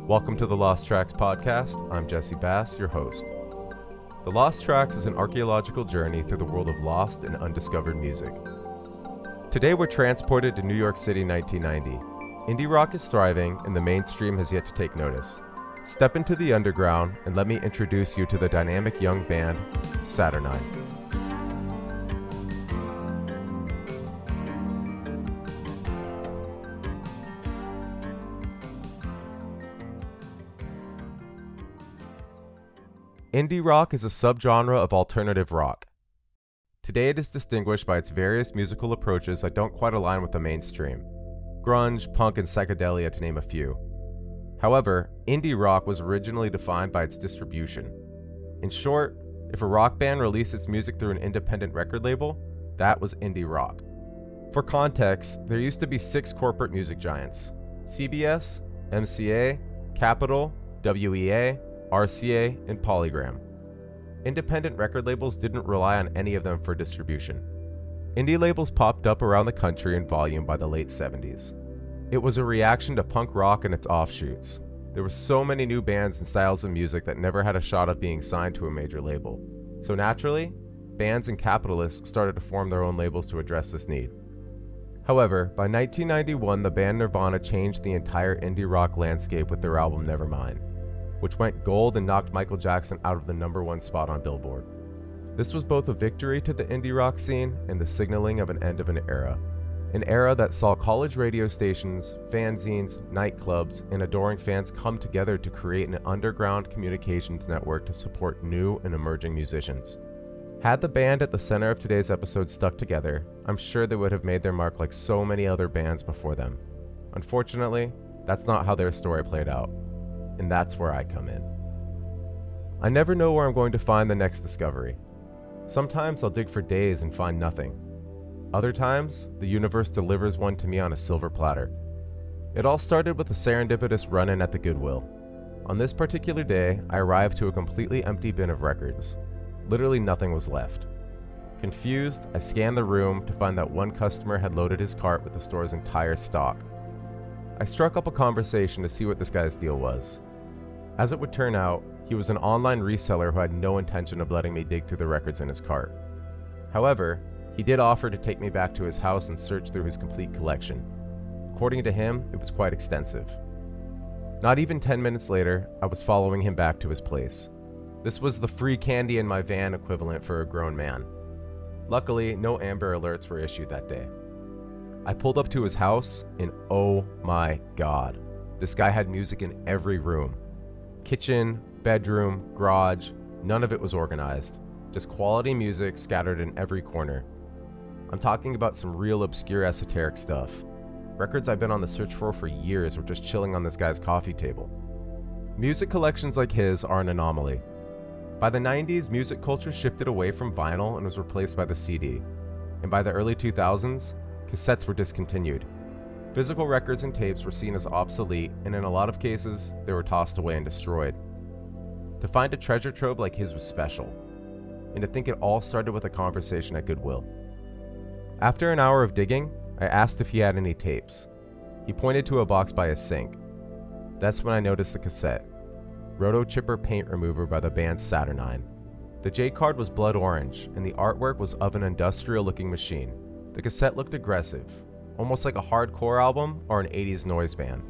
Welcome to the Lost Tracks podcast. I'm Jesse Bass, your host. The Lost Tracks is an archaeological journey through the world of lost and undiscovered music. Today we're transported to New York City 1990. Indie rock is thriving and the mainstream has yet to take notice. Step into the underground and let me introduce you to the dynamic young band, Saturnine. Indie rock is a subgenre of alternative rock. Today it is distinguished by its various musical approaches that don't quite align with the mainstream. Grunge, punk, and psychedelia to name a few. However, indie rock was originally defined by its distribution. In short, if a rock band released its music through an independent record label, that was indie rock. For context, there used to be 6 corporate music giants: CBS, MCA, Capitol, WEA, RCA, and Polygram. Independent record labels didn't rely on any of them for distribution. Indie labels popped up around the country in volume by the late 70s. It was a reaction to punk rock and its offshoots. There were so many new bands and styles of music that never had a shot of being signed to a major label. So naturally, bands and capitalists started to form their own labels to address this need. However, by 1991, the band Nirvana changed the entire indie rock landscape with their album Nevermind, which went gold and knocked Michael Jackson out of the #1 spot on Billboard. This was both a victory to the indie rock scene and the signaling of an end of an era that saw college radio stations, fanzines, nightclubs, and adoring fans come together to create an underground communications network to support new and emerging musicians. Had the band at the center of today's episode stuck together, I'm sure they would have made their mark like so many other bands before them. Unfortunately, that's not how their story played out. And that's where I come in. I never know where I'm going to find the next discovery. Sometimes I'll dig for days and find nothing. Other times, the universe delivers one to me on a silver platter. It all started with a serendipitous run-in at the Goodwill. On this particular day, I arrived to a completely empty bin of records. Literally nothing was left. Confused, I scanned the room to find that one customer had loaded his cart with the store's entire stock. I struck up a conversation to see what this guy's deal was. As it would turn out, he was an online reseller who had no intention of letting me dig through the records in his cart. However, he did offer to take me back to his house and search through his complete collection. According to him, it was quite extensive. Not even 10 minutes later, I was following him back to his place. This was the free candy in my van equivalent for a grown man. Luckily, no Amber Alerts were issued that day. I pulled up to his house, and oh my god, this guy had music in every room. Kitchen, bedroom, garage, none of it was organized. Just quality music scattered in every corner. I'm talking about some real obscure esoteric stuff. Records I've been on the search for years were just chilling on this guy's coffee table. Music collections like his are an anomaly. By the 90s, music culture shifted away from vinyl and was replaced by the CD. And by the early 2000s, cassettes were discontinued. Physical records and tapes were seen as obsolete, and in a lot of cases, they were tossed away and destroyed. To find a treasure trove like his was special, and to think it all started with a conversation at Goodwill. After an hour of digging, I asked if he had any tapes. He pointed to a box by his sink. That's when I noticed the cassette, Roto Chipper Paint Remover by the band Saturnine. The J-card was blood orange, and the artwork was of an industrial-looking machine. The cassette looked aggressive, almost like a hardcore album or an 80s noise band.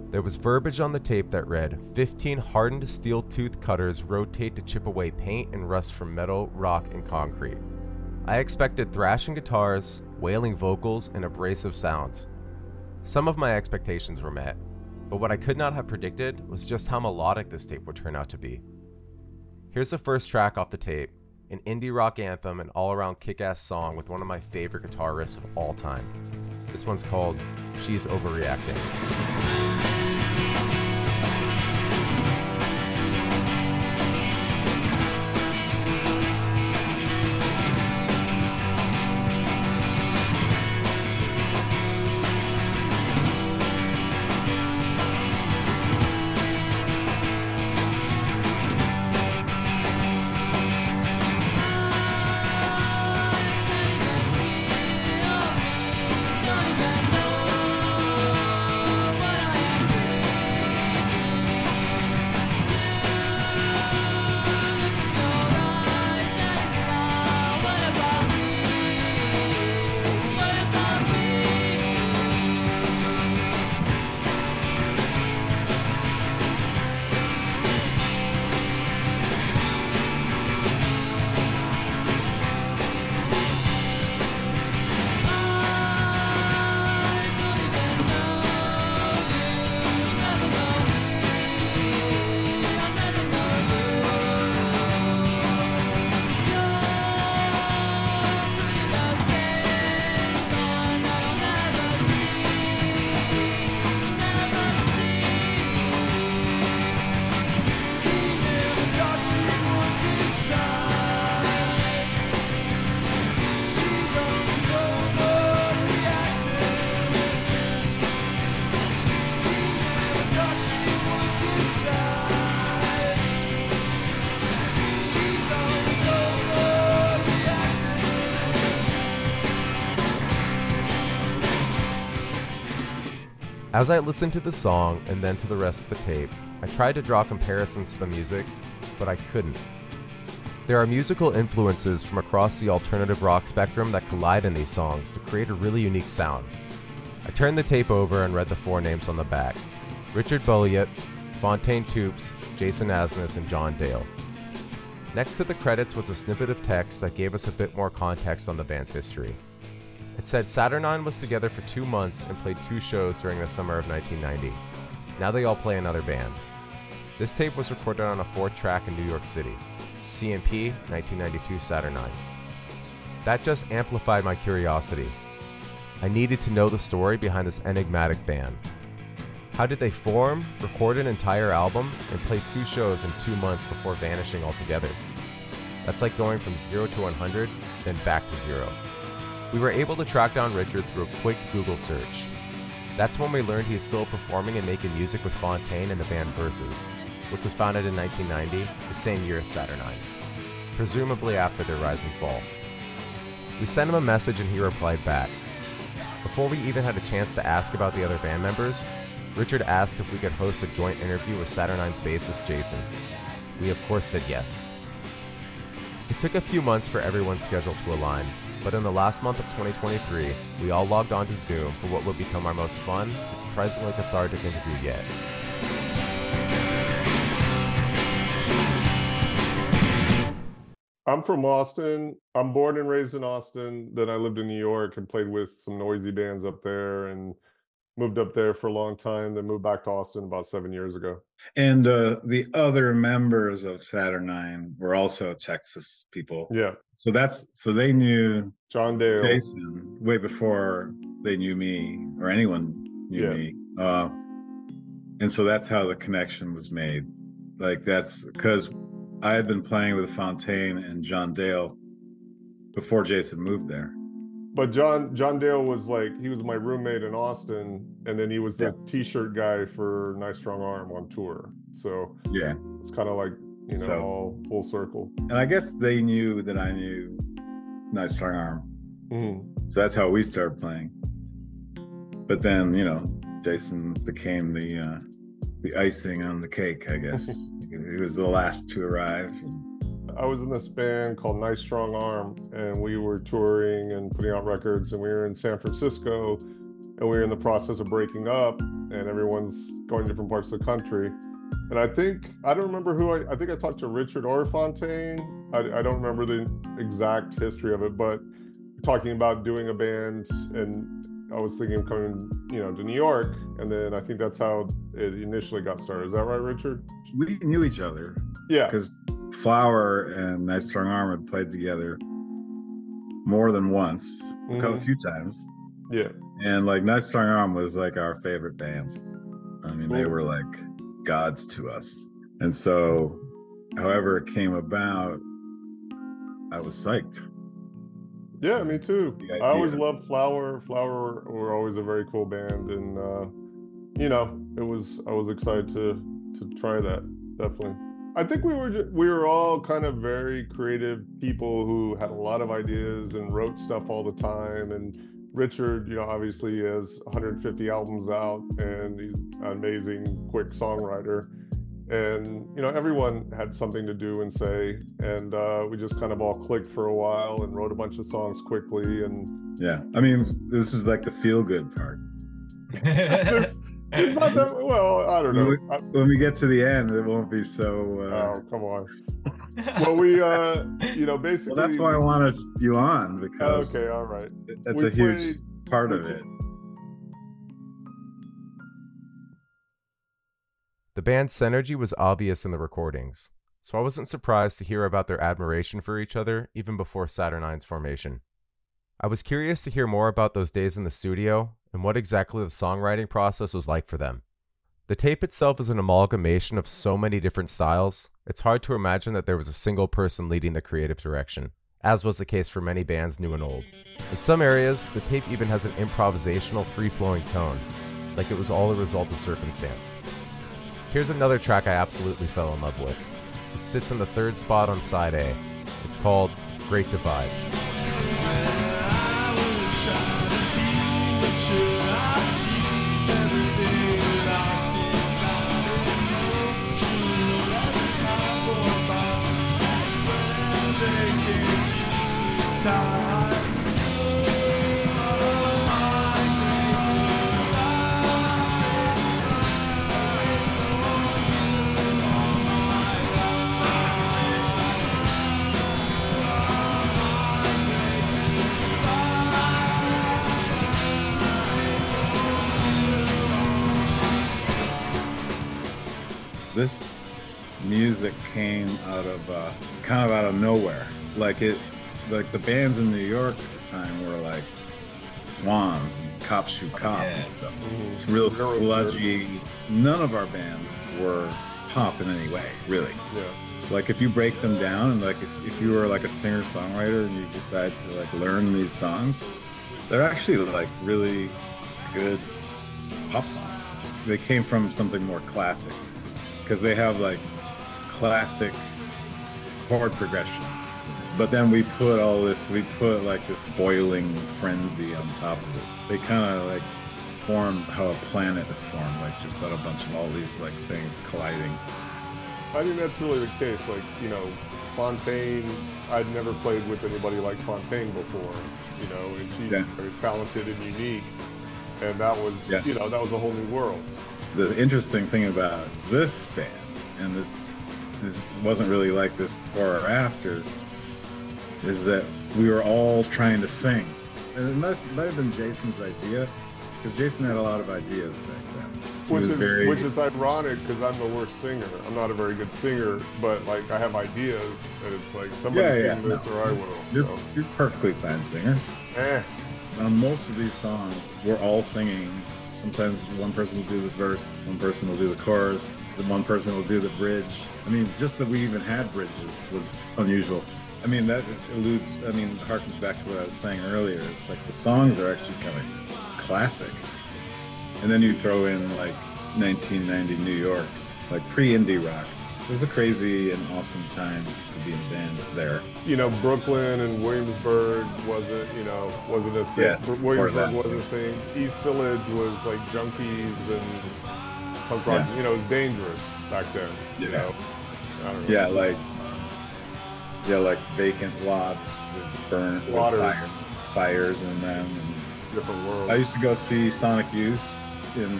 There was verbiage on the tape that read, 15 hardened steel tooth cutters rotate to chip away paint and rust from metal, rock, and concrete. I expected thrashing guitars, wailing vocals, and abrasive sounds. Some of my expectations were met, but what I could not have predicted was just how melodic this tape would turn out to be. Here's the first track off the tape, an indie rock anthem and all-around kick-ass song with one of my favorite guitar riffs of all time. This one's called She's Overreacting. As I listened to the song and then to the rest of the tape, I tried to draw comparisons to the music, but I couldn't. There are musical influences from across the alternative rock spectrum that collide in these songs to create a really unique sound. I turned the tape over and read the 4 names on the back: Richard Bulliett, Fontaine Toups, Jason Asnes, and John Dale. Next to the credits was a snippet of text that gave us a bit more context on the band's history. It said Saturnine was together for 2 months and played 2 shows during the summer of 1990. Now they all play in other bands. This tape was recorded on a 4th track in New York City, C&P 1992 Saturnine. That just amplified my curiosity. I needed to know the story behind this enigmatic band. How did they form, record an entire album, and play 2 shows in 2 months before vanishing altogether? That's like going from 0 to 100, then back to 0. We were able to track down Richard through a quick Google search. That's when we learned he is still performing and making music with Fontaine and the band Versus, which was founded in 1990, the same year as Saturnine, presumably after their rise and fall. We sent him a message and he replied back. Before we even had a chance to ask about the other band members, Richard asked if we could host a joint interview with Saturnine's bassist Jason. We of course said yes. It took a few months for everyone's schedule to align, but in the last month of 2023, we all logged on to Zoom for what would become our most fun and surprisingly cathartic interview yet. I'm from Austin. I'm born and raised in Austin. Then I lived in New York and played with some noisy bands up there and moved up there for a long time, then moved back to Austin about 7 years ago. And the other members of Saturnine were also Texas people. Yeah. So they knew John Dale, Jason way before they knew me or anyone knew me. And so that's how the connection was made. Like that's because I had been playing with Fontaine and John Dale before Jason moved there. But John Dale was like, he was my roommate in Austin, and then he was the t-shirt guy for Nice Strong Arm on tour. So yeah, it's kind of like, you know, all full circle. And I guess they knew that I knew Nice Strong Arm. Mm-hmm. So that's how we started playing. But then, you know, Jason became the icing on the cake, I guess. He was the last to arrive. I was in this band called Nice Strong Arm, and we were touring and putting out records, and we were in San Francisco, and we were in the process of breaking up, and everyone's going to different parts of the country. And I don't remember I think I talked to Richard or Fontaine. I don't remember the exact history of it, but talking about doing a band, and I was thinking of coming, you know, to New York, and then I think that's how it initially got started. Is that right, Richard? We knew each other. Yeah. Because Flower and Nice Strong Arm had played together more than once, a few times. Yeah. And like Nice Strong Arm was like our favorite band. I mean, they were like gods to us. And so, however it came about, I was psyched. Yeah, me too. I always loved Flower. Flower were always a very cool band, and you know, I was excited to try that, definitely. I think we were all kind of very creative people who had a lot of ideas and wrote stuff all the time. And Richard, you know, obviously he has 150 albums out, and he's an amazing, quick songwriter. And, you know, everyone had something to do and say, and we just kind of all clicked for a while and wrote a bunch of songs quickly. And yeah, I mean, this is like the feel-good part. It's not that well. I don't know. When we get to the end, it won't be so. Oh, come on. Well, we, you know, basically. Well, that's why I wanted you on, because. Okay, all right. That's a huge part of it. The band's synergy was obvious in the recordings, so I wasn't surprised to hear about their admiration for each other even before Saturnine's formation. I was curious to hear more about those days in the studio and what exactly the songwriting process was like for them. The tape itself is an amalgamation of so many different styles, it's hard to imagine that there was a single person leading the creative direction, as was the case for many bands new and old. In some areas, the tape even has an improvisational, free-flowing tone, like it was all a result of circumstance. Here's another track I absolutely fell in love with. It sits in the 3rd spot on side A. It's called Great Divide. Sure, I keep everything. this music came out of kind of out of nowhere. Like the bands in New York at the time were like Swans and Cop Shoot Cop and stuff. It's real sludgy. None of our bands were pop in any way, really. Yeah. Like if you break them down, and like if you were like a singer-songwriter and you decide to like learn these songs, they're actually like really good pop songs. They came from something more classic because they have like classic chord progressions. But then we put like this boiling frenzy on top of it. They kind of like formed how a planet is formed, like just out of a bunch of all these like things colliding. I think that's really the case. Like, you know, Fontaine, I'd never played with anybody like Fontaine before, you know, and she's very talented and unique. And that was, you know, that was a whole new world. The interesting thing about this band, and this wasn't really like this before or after, is that we were all trying to sing. And it might have been Jason's idea, because Jason had a lot of ideas back then. Which is ironic, because I'm the worst singer. I'm not a very good singer, but like I have ideas, and it's like somebody sing this or I will. You're perfectly fine singer. On most of these songs, we're all singing. Sometimes one person will do the verse, one person will do the chorus, then one person will do the bridge. I mean, just that we even had bridges was unusual. I mean, that harkens back to what I was saying earlier. It's like the songs are actually kind of classic. And then you throw in like 1990 New York, like pre-indie rock. It was a crazy and awesome time to be in a band there. You know, Brooklyn and Williamsburg wasn't a thing. Yeah, Williamsburg wasn't a thing. East Village was like junkies and punk rock. You know, it was dangerous back then. You know, I don't know. Like vacant lots with burnt fires in them. And different world. I used to go see Sonic Youth in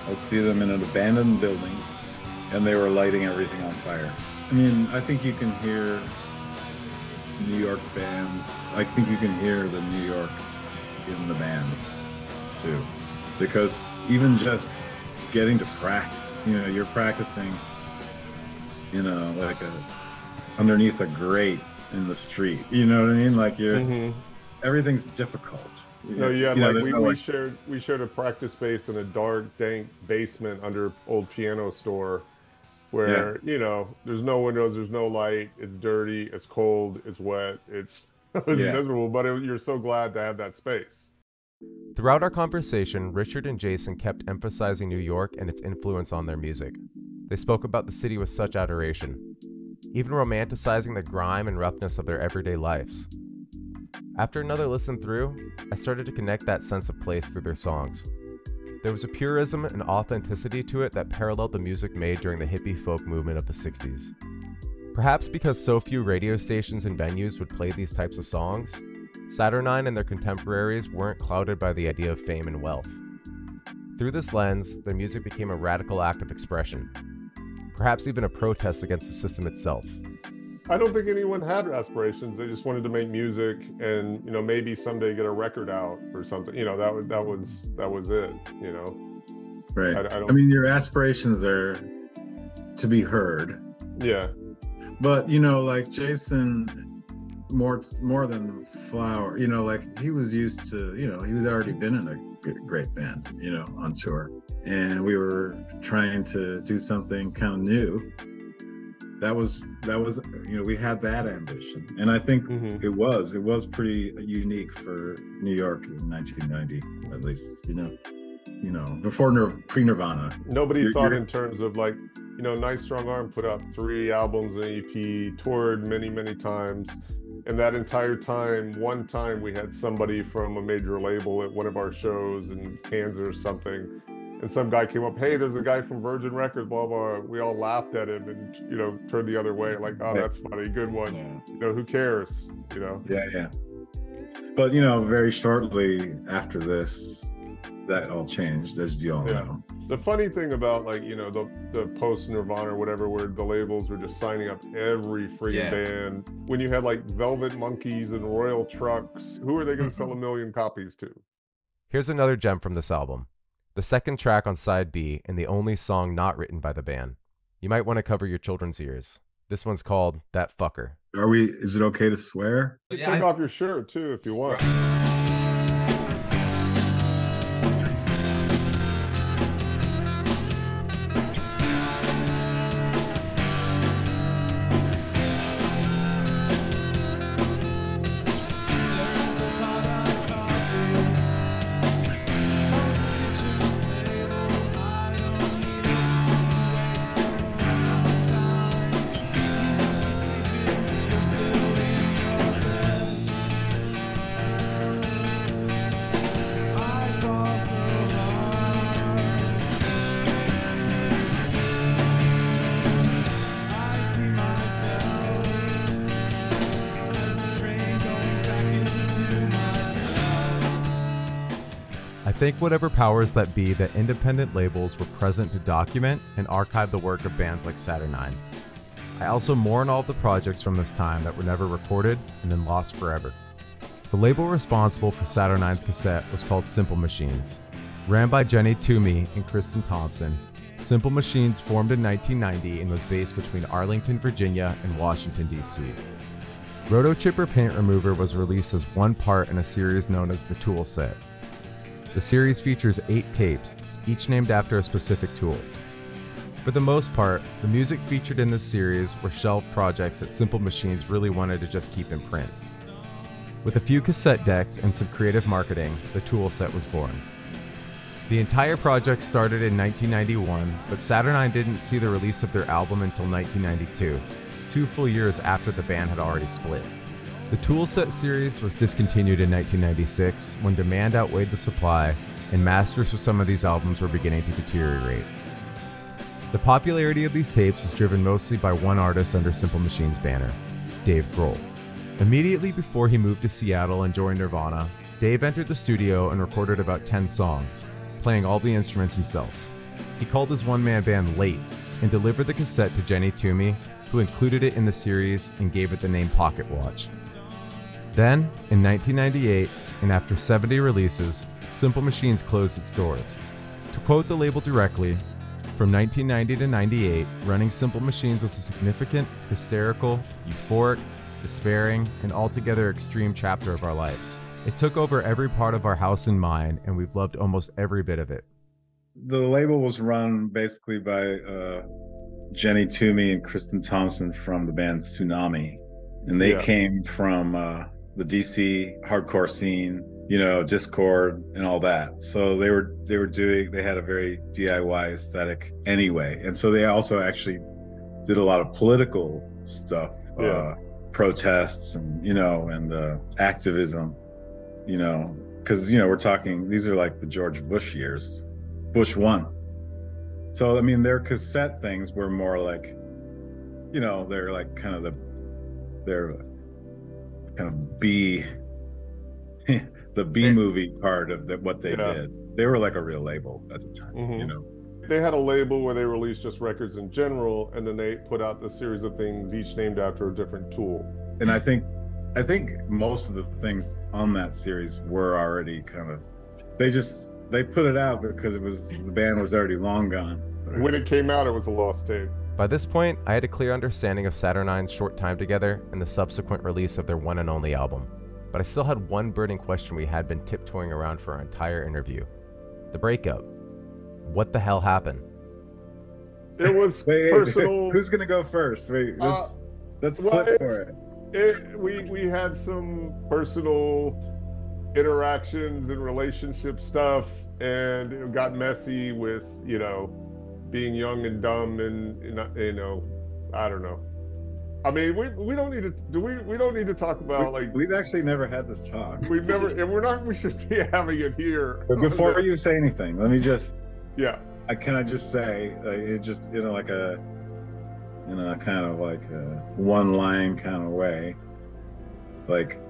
I'd see them in an abandoned building, and they were lighting everything on fire. I mean, I think you can hear New York bands. I think you can hear the New York in the bands too, because even just getting to practice, you know, you're practicing, you know, like underneath a grate in the street. You know what I mean? Like everything's difficult. We shared a practice space in a dark, dank basement under old piano store, where you know there's no windows, there's no light, it's dirty, it's cold, it's wet, it's miserable. But you're so glad to have that space. Throughout our conversation, Richard and Jason kept emphasizing New York and its influence on their music. They spoke about the city with such adoration, even romanticizing the grime and roughness of their everyday lives. After another listen through, I started to connect that sense of place through their songs. There was a purism and authenticity to it that paralleled the music made during the hippie folk movement of the 60s. Perhaps because so few radio stations and venues would play these types of songs, Saturnine and their contemporaries weren't clouded by the idea of fame and wealth. Through this lens, their music became a radical act of expression, perhaps even a protest against the system itself. I don't think anyone had aspirations. They just wanted to make music and, you know, maybe someday get a record out or something. You know, that was it, you know. Right. I mean, your aspirations are to be heard. Yeah. But, you know, like Jason, more than Flower, you know, like he was used to, you know, he was already been in a great band, you know, on tour. And we were trying to do something kind of new. That was, you know, we had that ambition, and I think it was pretty unique for New York in 1990, at least, you know, before pre-Nirvana. Nobody thought in terms of like, you know, Nice Strong Arm put out 3 albums and an EP, toured many, many times, and that entire time, one time we had somebody from a major label at one of our shows in Kansas or something. And some guy came up, hey, there's a guy from Virgin Records, blah, blah. We all laughed at him and, you know, turned the other way. Like, oh, that's funny. Good one. Yeah. You know, who cares? You know? Yeah. But, you know, very shortly after this, that all changed, as you all know. The funny thing about, like, you know, the post-Nirvana or whatever, where the labels were just signing up every friggin' band. When you had, like, Velvet Monkeys and Royal Trucks, who are they going to sell 1 million copies to? Here's another gem from this album. The second track on side B and the only song not written by the band. You might want to cover your children's ears. This one's called That Fucker. Is it okay to swear? You can take off your shirt too if you want. I think whatever powers that be that independent labels were present to document and archive the work of bands like Saturnine. I also mourn all of the projects from this time that were never recorded and then lost forever. The label responsible for Saturnine's cassette was called Simple Machines. Ran by Jenny Toomey and Kristen Thompson, Simple Machines formed in 1990 and was based between Arlington, Virginia and Washington, D.C. Roto Chipper Paint Remover was released as one part in a series known as the Tool Set. The series features 8 tapes, each named after a specific tool. For the most part, the music featured in this series were shelved projects that Simple Machines really wanted to just keep in print. With a few cassette decks and some creative marketing, the Tool Set was born. The entire project started in 1991, but Saturnine didn't see the release of their album until 1992, 2 full years after the band had already split. The Tool Set series was discontinued in 1996 when demand outweighed the supply and masters for some of these albums were beginning to deteriorate. The popularity of these tapes was driven mostly by one artist under Simple Machines' banner, Dave Grohl. Immediately before he moved to Seattle and joined Nirvana, Dave entered the studio and recorded about 10 songs, playing all the instruments himself. He called his one-man band Late and delivered the cassette to Jenny Toomey, who included it in the series and gave it the name Pocket Watch. Then, in 1998, and after 70 releases, Simple Machines closed its doors. To quote the label directly, from 1990 to 98, running Simple Machines was a significant, hysterical, euphoric, despairing, and altogether extreme chapter of our lives. It took over every part of our house and mind, and we've loved almost every bit of it. The label was run basically by Jenny Toomey and Kristen Thompson from the band Tsunami. And they came from the DC hardcore scene, Discord and all that. So they had a very DIY aesthetic anyway. And so they also actually did a lot of political stuff, protests and, and activism, because, we're talking, these are like the George Bush years, Bush 1. So, I mean, their cassette things were more like, they're like kind of B, the B movie part of what they did. They were like a real label at the time, They had a label where they released just records in general, and then they put out the series of things each named after a different tool. And I think most of the things on that series were already kind of, they put it out because the band was already long gone. When it came out, it was a lost tape. By this point, I had a clear understanding of Saturnine's short time together and the subsequent release of their one and only album. But I still had one burning question we had been tiptoeing around for our entire interview. The breakup. What the hell happened? It was personal. Who's going to go first? Let's flip for it. We had some personal interactions and relationship stuff, and it got messy with, being young and dumb, and I don't know. I mean, we don't need to we don't need to talk about we've actually never had this talk. We've never, and we should be having it here. But before you say anything, let me just can I just say it just like a kind of like a one line kind of way. Like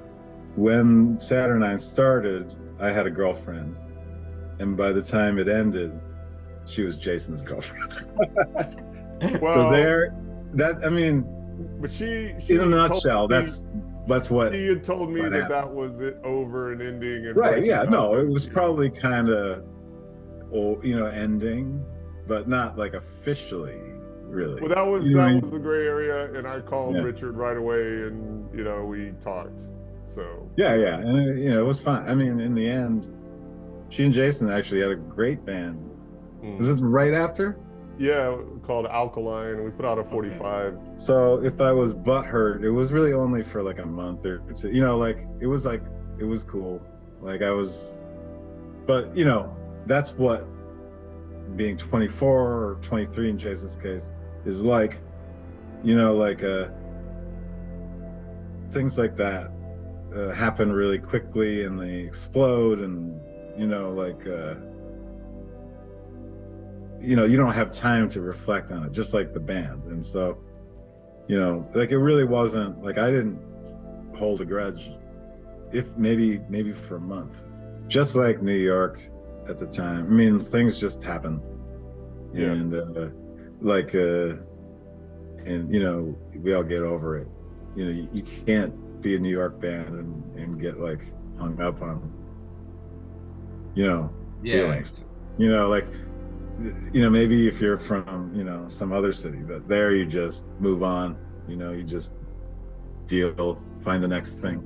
when Saturnine started, I had a girlfriend, and by the time it ended, she was Jason's girlfriend. Well, so but she in a nutshell, that's what she had told me happened. that was it, over and ending. And right? Yeah, no, it was probably kind of, ending, but not like officially. really. Well, that was You know what I mean? the gray area, and I called Yeah. Richard right away, and we talked. So Yeah, and it was fun. I mean, in the end, she and Jason actually had a great band. Was it right after? Yeah, called Alkaline. We put out a 45. Okay. So if I was butthurt, it was really only for like a month or two. It was cool. Like I was, but that's what being 24 or 23 in Jason's case is like. Things like that happen really quickly and they explode, and you don't have time to reflect on it, just like the band. And so it really wasn't like I didn't hold a grudge, if maybe for a month, just like New York at the time. I mean, things just happen. Yeah. And we all get over it. You can't be a New York band and get like hung up on feelings. Maybe if you're from some other city, but there you just move on. You just find the next thing.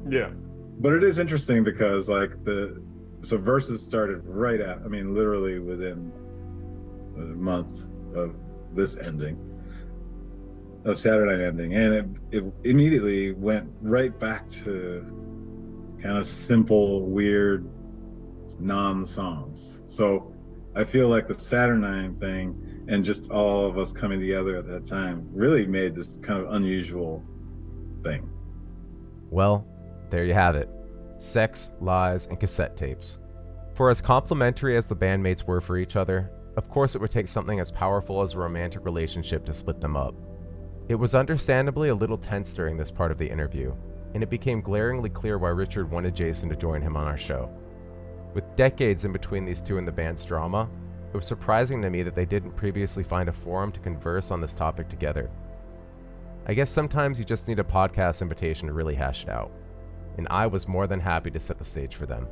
Yeah. But it is interesting because so Versus started right at, literally within a month of this ending, of Saturnine ending, and it immediately went right back to kind of simple, weird, non-songs. So I feel like the Saturnine thing and just all of us coming together at that time really made this kind of unusual thing. Well, there you have it. Sex, lies, and cassette tapes. For as complimentary as the bandmates were for each other, of course it would take something as powerful as a romantic relationship to split them up. It was understandably a little tense during this part of the interview, and it became glaringly clear why Richard wanted Jason to join him on our show. With decades in between these two in the band's drama, it was surprising to me that they didn't previously find a forum to converse on this topic together. I guess sometimes you just need a podcast invitation to really hash it out, and I was more than happy to set the stage for them.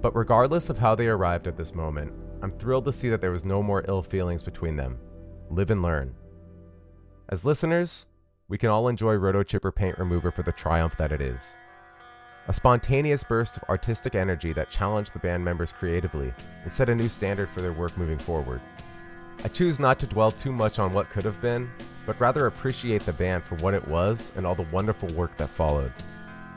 But regardless of how they arrived at this moment, I'm thrilled to see that there was no more ill feelings between them. Live and learn. As listeners, we can all enjoy Roto Chipper Paint Remover for the triumph that it is. A spontaneous burst of artistic energy that challenged the band members creatively and set a new standard for their work moving forward. I choose not to dwell too much on what could have been, but rather appreciate the band for what it was and all the wonderful work that followed.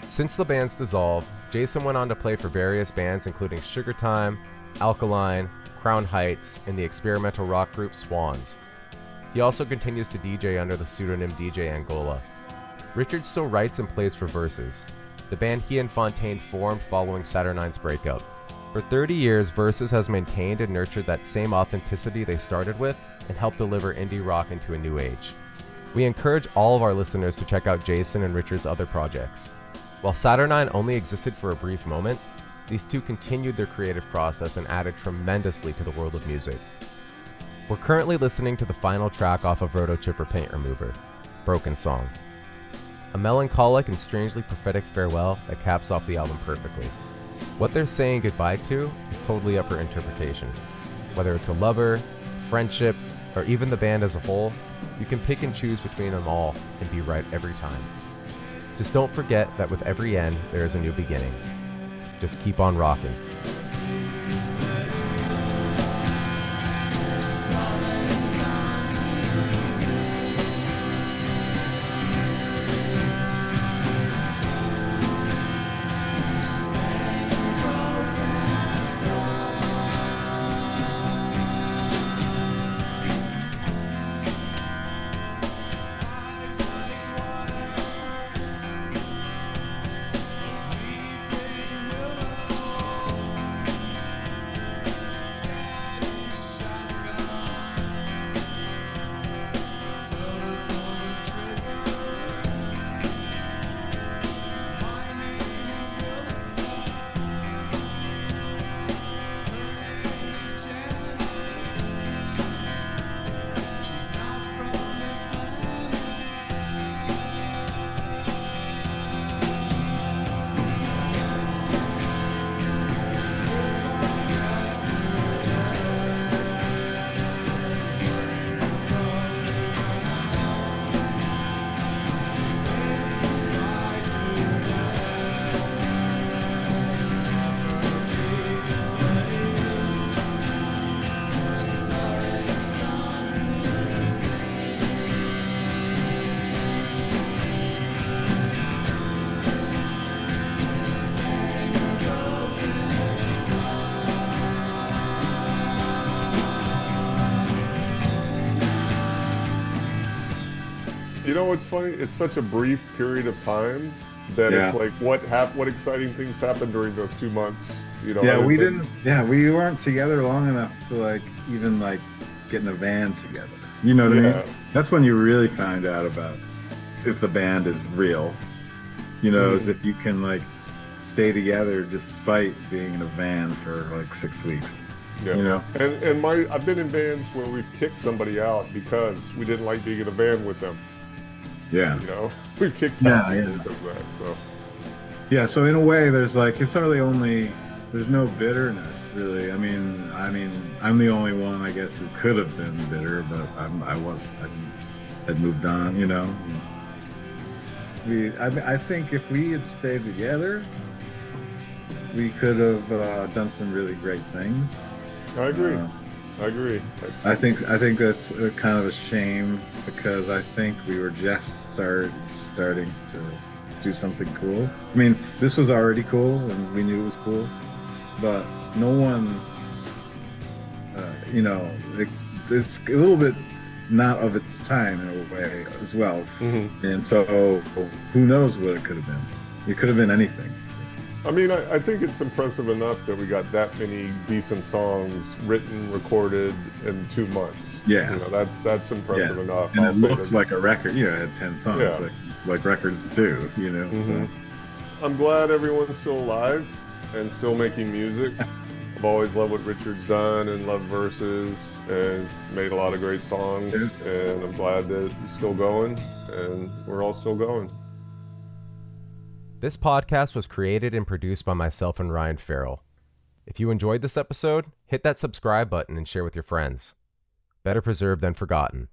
Since the band's dissolve, Jason went on to play for various bands including Sugar Time, Alkaline, Crown Heights, and the experimental rock group Swans. He also continues to DJ under the pseudonym DJ Angola. Richard still writes and plays for Versus, the band he and Fontaine formed following Saturnine's breakup. For 30 years, Versus has maintained and nurtured that same authenticity they started with and helped deliver indie rock into a new age. We encourage all of our listeners to check out Jason and Richard's other projects. While Saturnine only existed for a brief moment, these two continued their creative process and added tremendously to the world of music. We're currently listening to the final track off of Roto Chipper Paint Remover, Broken Song. A melancholic and strangely prophetic farewell that caps off the album perfectly. What they're saying goodbye to is totally up for interpretation. Whether it's a lover, friendship, or even the band as a whole, you can pick and choose between them all and be right every time. Just don't forget that with every end, there is a new beginning. Just keep on rocking. You know what's funny? It's such a brief period of time that it's like what exciting things happened during those 2 months. You know, we didn't. Yeah, we weren't together long enough to like even like get in a van together. You know what I mean? That's when you really find out about if the band is real. You know, as if you can like stay together despite being in a van for like 6 weeks. Yeah. You know, and I've been in bands where we've kicked somebody out because we didn't like being in a van with them. Yeah. You know, we've kicked out because of that. So. Yeah. So in a way, there's like it's not really there's no bitterness really. I mean, I'm the only one I guess who could have been bitter, but I had moved on. You know. I think if we had stayed together, we could have done some really great things. I agree. I think that's kind of a shame because I think we were just starting to do something cool. I mean, this was already cool and we knew it was cool, but no one, you know, it's a little bit not of its time in a way as well. And so who knows what it could have been. It could have been anything. I mean, I think it's impressive enough that we got that many decent songs written, recorded in 2 months. Yeah. You know, that's impressive enough. And it looked like a record, you know, it had 10 songs, like records do, you know. So I'm glad everyone's still alive and still making music. I've always loved what Richard's done and loved Versus, and he's made a lot of great songs, and I'm glad that he's still going, and we're all still going. This podcast was created and produced by myself and Ryan Farrell. If you enjoyed this episode, hit that subscribe button and share with your friends. Better preserved than forgotten.